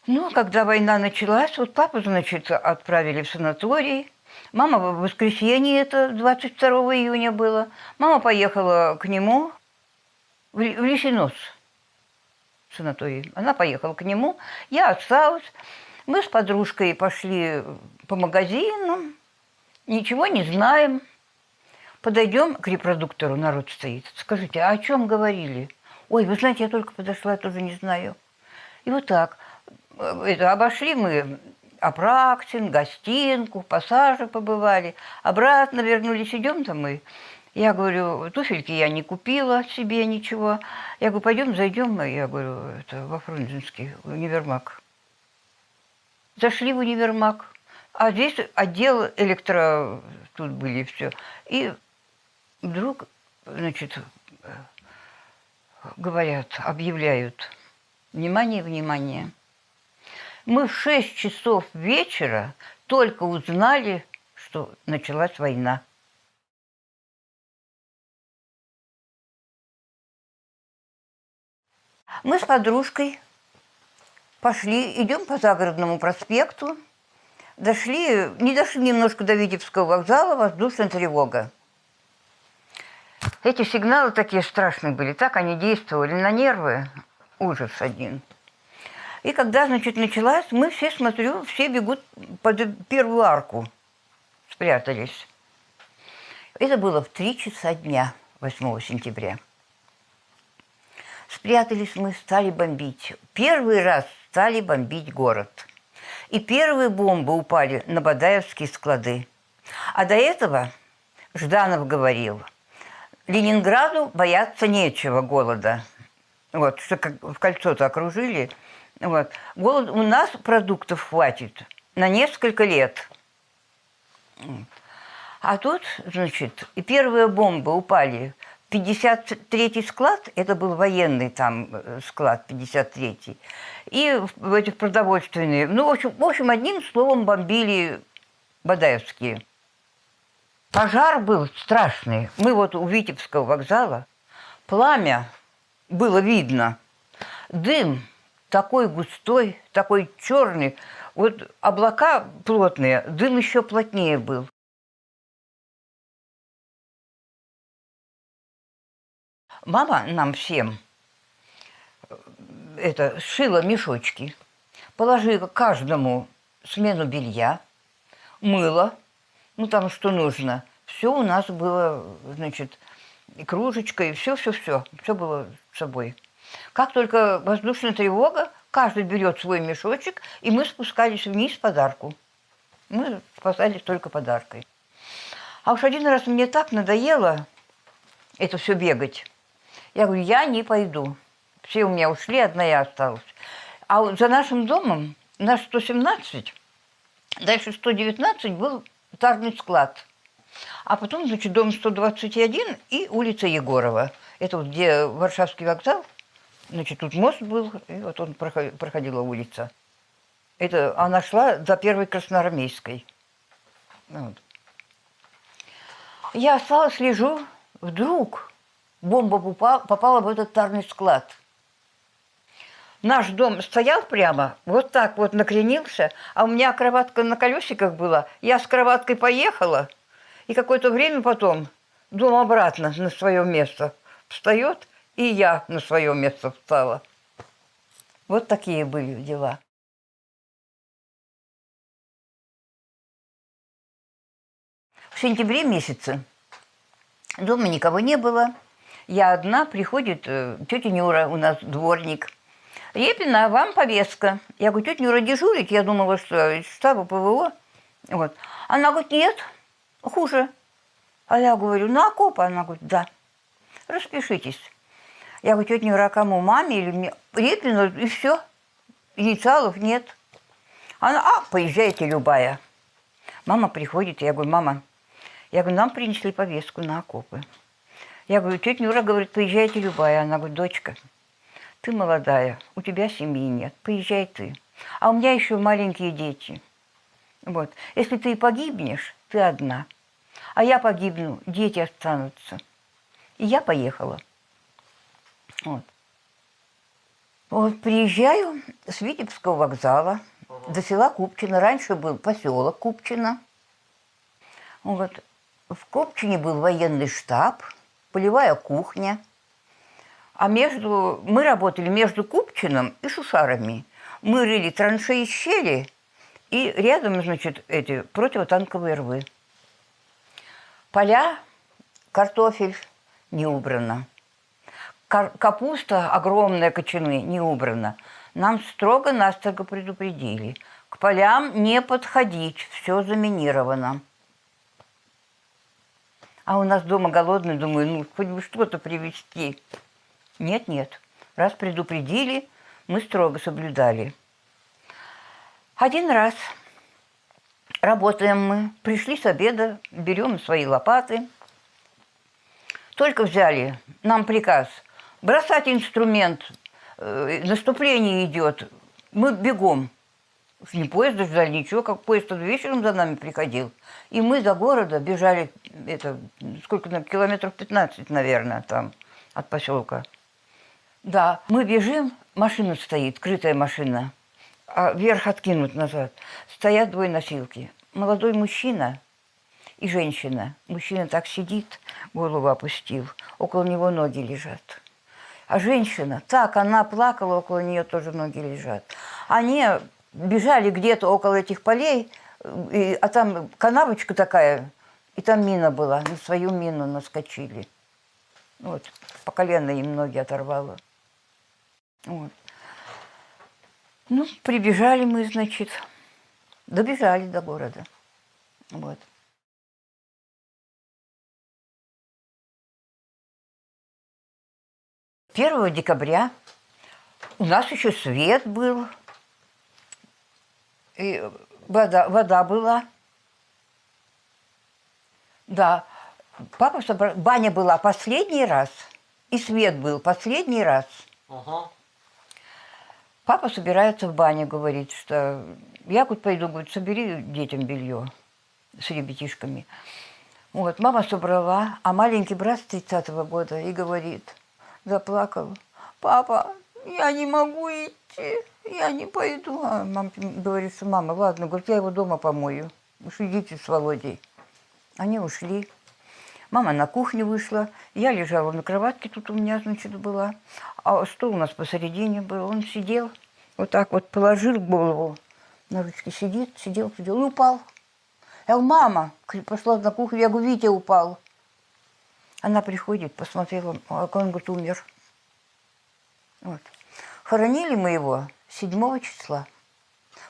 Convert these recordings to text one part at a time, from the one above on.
Ну, когда война началась, вот папу, значит, отправили в санаторий. Мама в воскресенье, это 22 июня было. Мама поехала к нему в Лисинос, санаторий. Она поехала к нему, я осталась. Мы с подружкой пошли по магазинам, ничего не знаем. Подойдем к репродуктору, народ стоит. Скажите, а о чем говорили? Ой, вы знаете, я только подошла, я тоже не знаю. И вот так. Это, обошли мы Апраксин, гостинку, пассажи побывали. Обратно вернулись, идем там мы. Я говорю, туфельки я не купила себе ничего. Я говорю, пойдем, зайдем. Я говорю, это во Фрунзенский универмаг. Зашли в универмаг. А здесь отдел электро... Тут были все. И вдруг, значит, говорят, объявляют. Внимание, внимание. Мы в 6 часов вечера только узнали, что началась война. Мы с подружкой пошли, идем по Загородному проспекту, не дошли немножко до Витебского вокзала, воздушная тревога. Эти сигналы такие страшные были, так они действовали на нервы, ужас один. И когда, значит, началась, мы все, смотрю, все бегут под первую арку, спрятались. Это было в 3 часа дня, 8 сентября. Спрятались мы, стали бомбить. Первый раз стали бомбить город. И первые бомбы упали на Бадаевские склады. А до этого Жданов говорил, Ленинграду бояться нечего голода. Вот, что как в кольцо-то окружили. Вот. Голод, у нас продуктов хватит на несколько лет. А тут, значит, и первые бомбы упали. 53-й склад, это был военный там склад, 53-й, и в эти продовольственные. Ну, в общем, одним словом бомбили Бадаевские. Пожар был страшный. Мы вот у Витебского вокзала, пламя было видно, дым такой густой, такой черный, вот облака плотные, дым еще плотнее был. Мама нам всем это сшила мешочки, положила каждому смену белья, мыло, ну там что нужно. Все у нас было, значит, и кружечка, и все было с собой. Как только воздушная тревога, каждый берет свой мешочек, и мы спускались вниз подарку. Мы спасались только подаркой. А уж один раз мне так надоело это все бегать. Я говорю, я не пойду. Все у меня ушли, одна я осталась. А вот за нашим домом, наш 117, дальше 119 был тарный склад. А потом, значит, дом 121 и улица Егорова. Это вот где Варшавский вокзал. Значит, тут мост был, и вот он проходила улица. Это она шла до первой Красноармейской. Вот. Я осталась, лежу, вдруг бомба попала в этот тарный склад. Наш дом стоял прямо, вот так вот накренился, а у меня кроватка на колесиках была. Я с кроваткой поехала, и какое-то время потом дом обратно на свое место встает, и я на свое место встала. Вот такие были дела. В сентябре месяце дома никого не было. Я одна, приходит тетя Нюра, у нас дворник. Репина, а вам повестка. Я говорю, тетя Нюра дежурит, я думала, что из штаба ПВО. Вот. Она говорит, нет, хуже. А я говорю, на окоп? Она говорит, да. Распишитесь. Я говорю, тетя Нюра, а кому, маме или мне? Репина, и все. Инициалов нет. Она, поезжайте любая. Мама приходит, я говорю, мама, нам принесли повестку на окопы. Я говорю, тетя Нюра говорит, поезжайте любая. Она говорит, дочка, ты молодая, у тебя семьи нет, поезжай ты. А у меня еще маленькие дети. Вот. Если ты погибнешь, ты одна. А я погибну, дети останутся. И я поехала. Вот. Вот приезжаю с Витебского вокзала до села Купчино. Раньше был поселок Купчино. Вот. В Купчине был военный штаб, полевая кухня. А мы работали между Купчином и Шушарами. Мы рыли траншеи, щели, и рядом, значит, эти противотанковые рвы. Поля, картофель не убрано. Капуста огромная, кочаны, не убрана. Нам строго-настрого предупредили. К полям не подходить, все заминировано. А у нас дома голодный, думаю, ну, хоть бы что-то привезти. Нет. Раз предупредили, мы строго соблюдали. Один раз работаем мы, пришли с обеда, берем свои лопаты. Только взяли, нам приказ бросать инструмент, наступление идет. Мы бегом. Не поезда ждали, ничего, как поезд вечером за нами приходил. И мы до города бежали, сколько там, километров 15, наверное, там, от поселка. Да, мы бежим, машина стоит, крытая машина, а вверх откинут назад. Стоят двое носилки. Молодой мужчина и женщина. Мужчина так сидит, голову опустил, около него ноги лежат. А женщина, так, она плакала, около нее тоже ноги лежат. Они бежали где-то около этих полей, а там канавочка такая, и там мина была, на свою мину наскочили. Вот, по колено им ноги оторвало. Вот. Ну, прибежали мы, значит, добежали до города. Вот. Первого декабря у нас еще свет был, и вода была. Да, папа собрал, баня была последний раз, и свет был последний раз. Ага. Папа собирается в баню, говорит, что я хоть пойду, говорит, собери детям белье с ребятишками. Вот, мама собрала, а маленький брат с 30-го года и говорит, заплакал, папа, я не могу идти, я не пойду. А мама говорит, что мама, ладно, говорит, я его дома помою, уж идите с Володей. Они ушли. Мама на кухню вышла, я лежала на кроватке, тут у меня, значит, была, а стол у нас посередине был, он сидел, вот так вот положил голову на ручки, сидел и упал. Я говорю, мама, пошла на кухню, я говорю, Витя упал. Она приходит, посмотрела, а он, говорит, умер. Вот. Хоронили мы его 7 числа.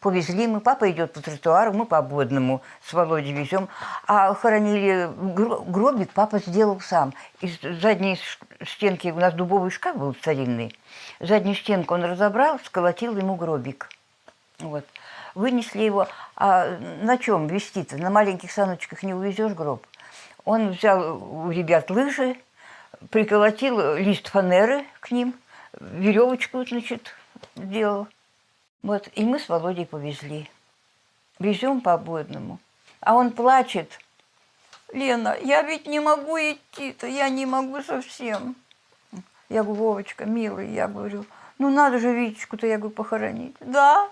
Повезли мы, папа идет по тротуару, мы по обводному с Володей везем. А хоронили, гробик папа сделал сам. Из задней стенки, у нас дубовый шкаф был старинный, заднюю стенку он разобрал, сколотил ему гробик. Вот. Вынесли его, а на чем везти-то? На маленьких саночках не увезешь гроб. Он взял у ребят лыжи, приколотил лист фанеры к ним, веревочку, значит, сделал. Вот, и мы с Володей повезли. Везем по обводному. А он плачет. Лена, я ведь не могу идти-то, я не могу совсем. Я говорю, Вовочка, милый, я говорю, ну надо же Витечку-то, я говорю, похоронить. Да,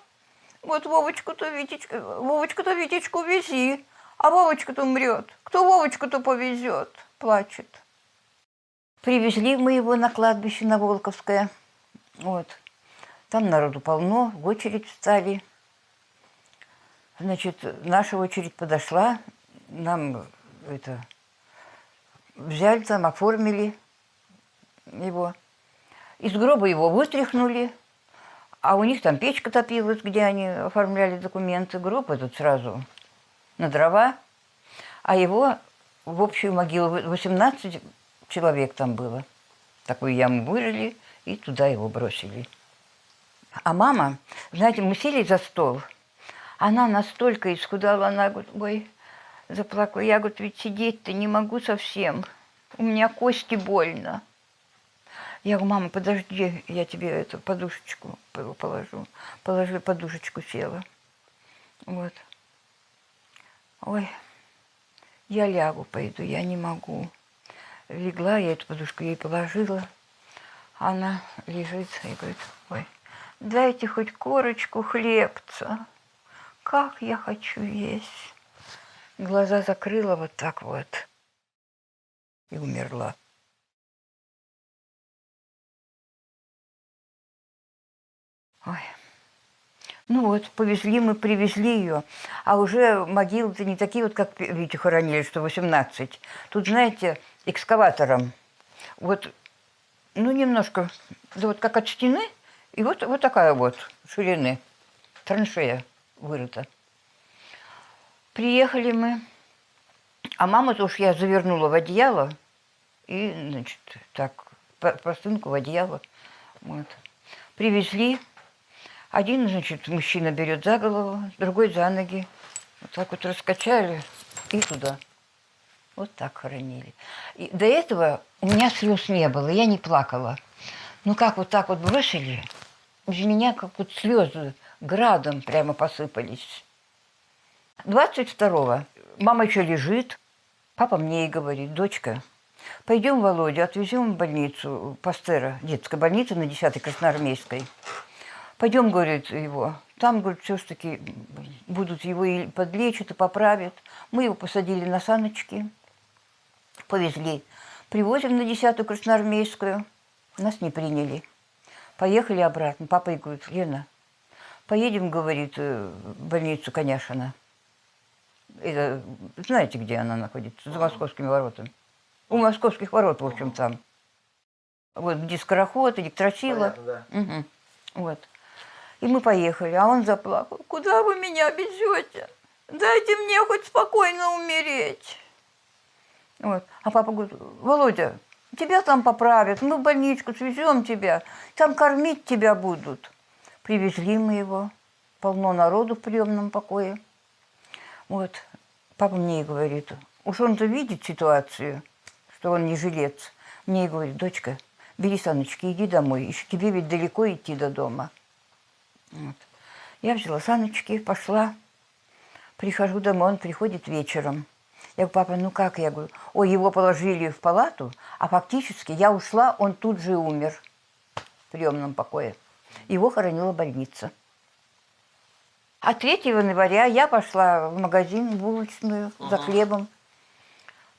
вот Вовочку-то Витечку вези, а Вовочка-то умрет. Кто Вовочку-то повезет? Плачет. Привезли мы его на кладбище на Волковское. Вот. Там народу полно, в очередь встали. Значит, наша очередь подошла, нам это взяли там, оформили его. Из гроба его вытряхнули, а у них там печка топилась, где они оформляли документы. Гроб этот сразу на дрова, а его в общую могилу 18 человек там было. Такую яму вырыли и туда его бросили. А мама, знаете, мы сели за стол, она настолько исхудала, она говорит, ой, заплакала. Я, говорит, ведь сидеть-то не могу совсем, у меня кости больно. Я говорю, мама, подожди, я тебе эту подушечку положу. Положила подушечку, села. Вот. Ой, я лягу, пойду, я не могу. Легла, я эту подушку ей положила, она лежит и говорит, ой. Дайте хоть корочку хлебца. Как я хочу есть. Глаза закрыла вот так вот и умерла. Ой. Ну вот, повезли мы, привезли ее. А уже могилы-то не такие вот, как Витю хоронили, что 18. Тут, знаете, экскаватором. Вот, ну, немножко, да вот как от стены, и вот такая вот ширины. Траншея вырыта. Приехали мы, а маму-то уж я завернула в одеяло, и, значит, так, простынку в одеяло. Вот. Привезли. Один, значит, мужчина берет за голову, другой за ноги. Вот так вот раскачали и туда. Вот так хоронили. И до этого у меня слез не было, я не плакала. Ну как вот так вот бросили, из меня как вот слезы градом прямо посыпались. 22-го мама еще лежит, папа мне и говорит: дочка, пойдем, Володя, отвезем в больницу Пастера, детская больница на 10-й Красноармейской. Пойдем, говорит, его. Там, говорит, все-таки будут его и подлечат, и поправят. Мы его посадили на саночки, повезли. Привозим на 10-ю Красноармейскую. Нас не приняли. Поехали обратно. Папа и говорит: Лена, поедем, говорит, в больницу Коняшина. Это, знаете, где она находится? За Московскими воротами. У Московских ворот, в общем, там. Вот, где скороход, электросила. Понятно, да. Угу. Вот. И мы поехали, а он заплакал. Куда вы меня везете? Дайте мне хоть спокойно умереть. Вот. А папа говорит: Володя, тебя там поправят, мы в больничку свезем тебя, там кормить тебя будут. Привезли мы его, полно народу в приемном покое. Вот. Папа мне и говорит, уж он-то видит ситуацию, что он не жилец. Мне и говорит: дочка, бери саночки, иди домой, еще тебе ведь далеко идти до дома. Вот. Я взяла саночки, пошла, прихожу домой, он приходит вечером. Я говорю: папа, ну как? Я говорю: ой, его положили в палату, а фактически я ушла, он тут же умер в приемном покое. Его хоронила больница. А 3 января я пошла в магазин, в булочную, за хлебом.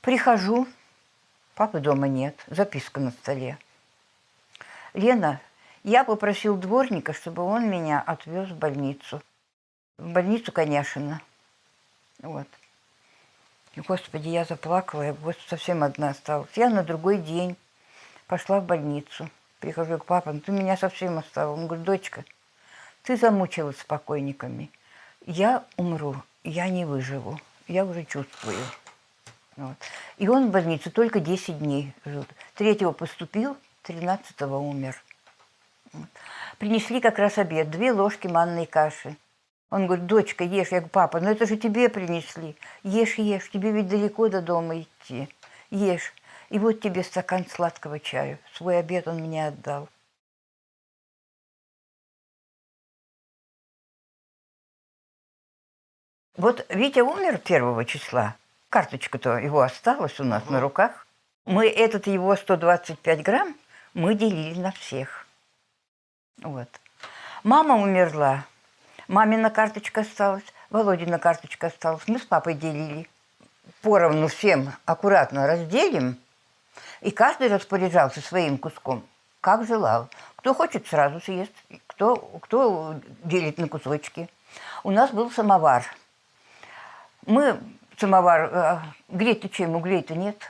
Прихожу, папы дома нет, записка на столе. Лена, я попросил дворника, чтобы он меня отвез в больницу Коняшина. Вот. И, Господи, я заплакала, я вот совсем одна осталась. Я на другой день пошла в больницу. Прихожу, говорю: папа, ну ты меня совсем оставил. Он говорит: дочка, ты замучилась с покойниками. Я умру, я не выживу, я уже чувствую. Вот. И он в больнице только 10 дней жил. 3-го поступил, 13-го умер. Вот. Принесли как раз обед, 2 ложки манной каши. Он говорит: дочка, ешь. Я говорю: папа, ну это же тебе принесли. Ешь, ешь, тебе ведь далеко до дома идти. Ешь. И вот тебе стакан сладкого чаю. Свой обед он мне отдал. Вот Витя умер 1 числа. Карточка-то его осталась у нас на руках. Мы этот его 125 грамм мы делили на всех. Вот. Мама умерла. Мамина карточка осталась, Володина карточка осталась. Мы с папой делили. Поровну всем аккуратно разделим. И каждый распоряжался своим куском, как желал. Кто хочет, сразу съест, кто делит на кусочки. У нас был самовар. Мы самовар греть-то чем? Углей-то нет.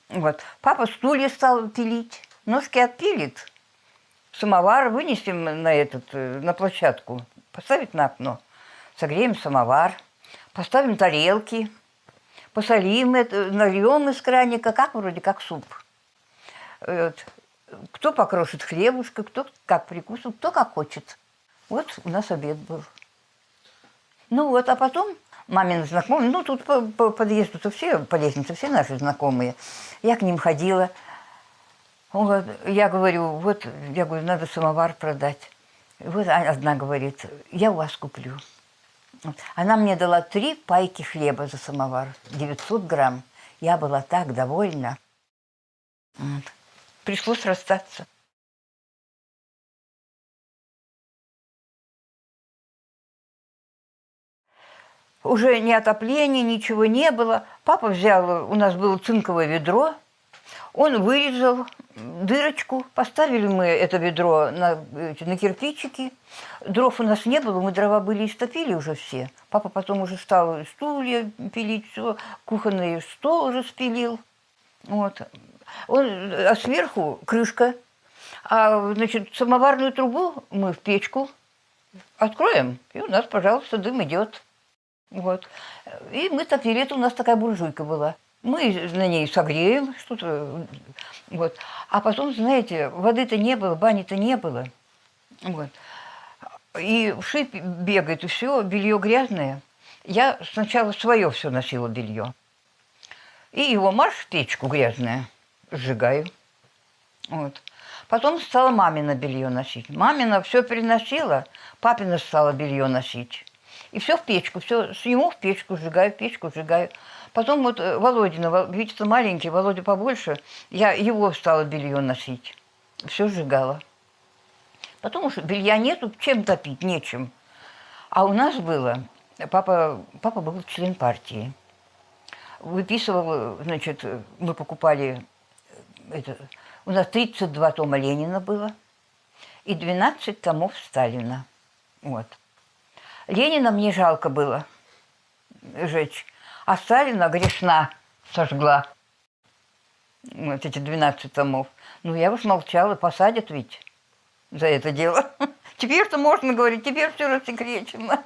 Вот. Папа стулья стал пилить, ножки отпилит. Самовар вынесем на площадку, поставить на окно. Согреем самовар, поставим тарелки, посолим это, нальем из краника, вроде как суп. Вот. Кто покрошит хлебушка, кто как прикусит, кто как хочет. Вот у нас обед был. Ну вот, а потом мамины знакомые, ну тут по подъезду-то все, по лестнице все наши знакомые. Я к ним ходила. Вот, я говорю, надо самовар продать. Вот одна говорит: я у вас куплю. Вот. Она мне дала 3 пайки хлеба за самовар, 900 грамм. Я была так довольна. Вот. Пришлось расстаться. Уже ни отопления, ничего не было. Папа взял, у нас было цинковое ведро, он вырезал дырочку, поставили мы это ведро на кирпичики. Дров у нас не было, мы дрова были истопили уже все. Папа потом уже стал стулья пилить, все, кухонный стол уже спилил. Вот. А сверху крышка. А, значит, самоварную трубу мы в печку откроем, и у нас, пожалуйста, дым идет. Вот. И мы топили, это у нас такая буржуйка была. Мы на ней согреем что-то. Вот. А потом, знаете, воды-то не было, бани-то не было. Вот. И шип бегает, и все, белье грязное. Я сначала свое все носила белье. И его марш в печку грязное, сжигаю. Вот. Потом стала мамина белье носить. Мамина все переносила, папина стала белье носить. И все в печку, все сниму в печку, сжигаю, в печку сжигаю. Потом вот Володина, видите, маленький, Володя побольше, я его стала белье носить. Все сжигала. Потом уж белья нету, чем топить, нечем. А у нас было, папа был член партии. Выписывал, значит, мы покупали, у нас 32 тома Ленина было и 12 томов Сталина. Вот. Ленина мне жалко было жечь, а Сталина грешна сожгла. Вот эти 12 томов. Ну, я уж молчала, посадят ведь за это дело. Теперь-то можно говорить, теперь все рассекречено.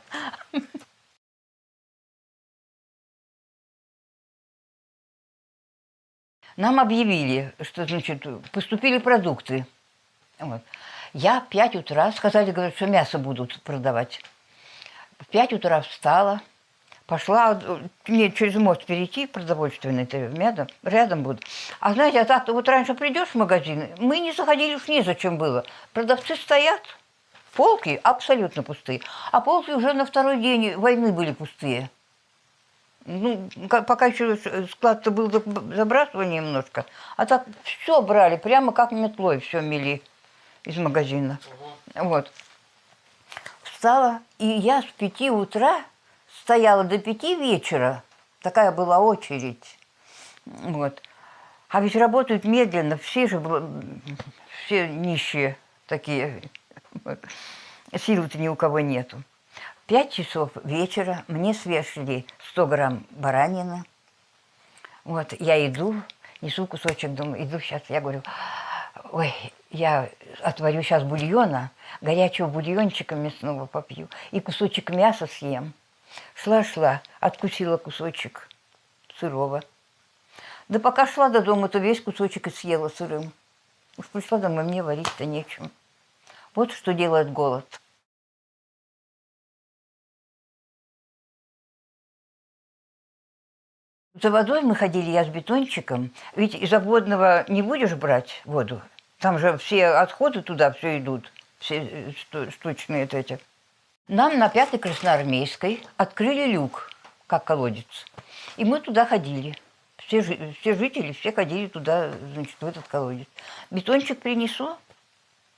Нам объявили, что, значит, поступили продукты. Вот. Я в 5 утра, сказали, говорят, что мясо будут продавать. В 5 утра встала, пошла, мне через мост перейти, продовольственный рядом будут. А знаете, а так-то вот раньше придешь в магазин, мы не заходили, уж незачем было. Продавцы стоят, полки абсолютно пустые. А полки уже на второй день войны были пустые. Ну, пока еще склад-то был забрасывание немножко, а так все брали, прямо как метлой все мели из магазина. Вот. Встала, и я с 5 утра стояла до 5 вечера. Такая была очередь. Вот. А ведь работают медленно, все же все нищие такие. Вот. Силы-то ни у кого нету. 5 часов вечера мне свешали 100 грамм баранины. Вот, я иду, несу кусочек, думаю, иду сейчас, я говорю, ой, я отварю сейчас бульона, горячего бульончика мясного попью, и кусочек мяса съем. Шла, откусила кусочек сырого. Да пока шла до дома, то весь кусочек и съела сырым. Уж пришла домой, мне варить-то нечем. Вот что делает голод. За водой мы ходили, я с бетончиком. Ведь из обводного не будешь брать воду. Там же все отходы туда все идут, все штучные эти. Нам на 5-й Красноармейской открыли люк, как колодец. И мы туда ходили. Все жители, все ходили туда, значит, в этот колодец. Бетончик принесу.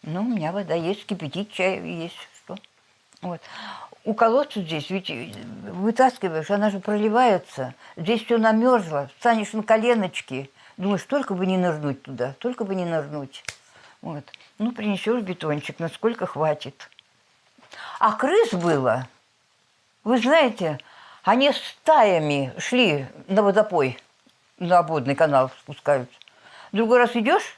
Ну, у меня вода есть, кипятить чай есть, что. Вот. У колодца здесь, ведь вытаскиваешь, она же проливается. Здесь все намерзло, станешь на коленочки. Думаешь, только бы не нырнуть туда, только бы не нырнуть. Вот. Ну, принесешь бетончик, насколько хватит. А крыс было, вы знаете, они стаями шли на водопой, на обводный канал спускаются. Другой раз идешь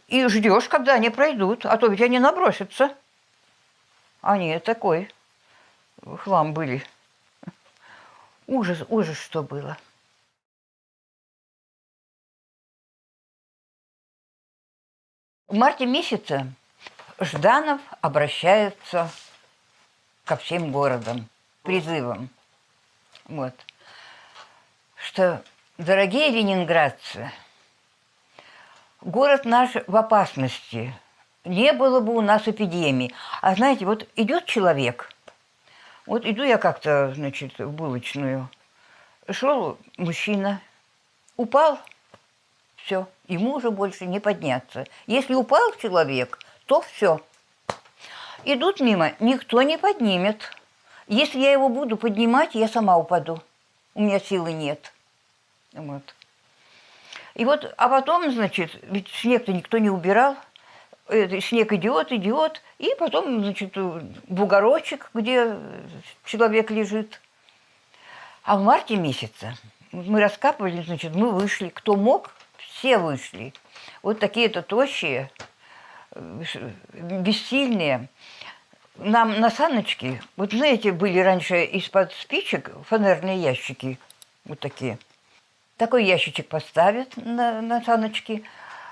и ждешь, когда они пройдут, а то ведь они набросятся. Они такой хлам были. Ужас, ужас, что было. В марте месяце Жданов обращается ко всем городам призывом. Вот. Что, дорогие ленинградцы, город наш в опасности. Не было бы у нас эпидемии. А знаете, вот идет человек, вот иду я как-то, значит, в булочную, шел мужчина, упал, все, ему уже больше не подняться. Если упал человек, то все. Идут мимо, никто не поднимет. Если я его буду поднимать, я сама упаду. У меня силы нет. Вот. И вот, а потом, значит, ведь снег-то никто не убирал. Снег идет, идет, и потом, значит, бугорочек, где человек лежит. А в марте месяце мы раскапывали, значит, мы вышли. Кто мог, все вышли. Вот такие-то тощие, бессильные. Нам на саночки, вот знаете, были раньше из-под спичек фанерные ящики, вот такие. Такой ящичек поставят на саночки,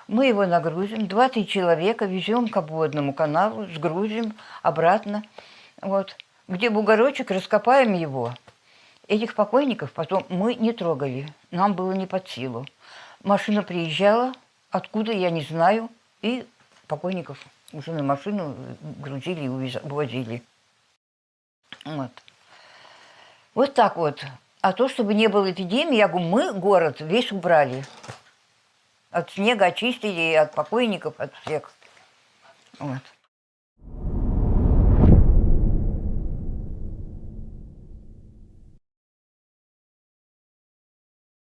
мы его нагрузим, 2-3 человека везем к обводному каналу, сгрузим обратно. Вот. Где бугорочек, раскопаем его. Этих покойников потом мы не трогали, нам было не под силу. Машина приезжала, откуда, я не знаю, и покойников уже на машину грузили и увозили. Вот. Вот так вот. А то, чтобы не было эпидемии, я говорю, мы город весь убрали. От снега очистили, от покойников, от всех. Вот.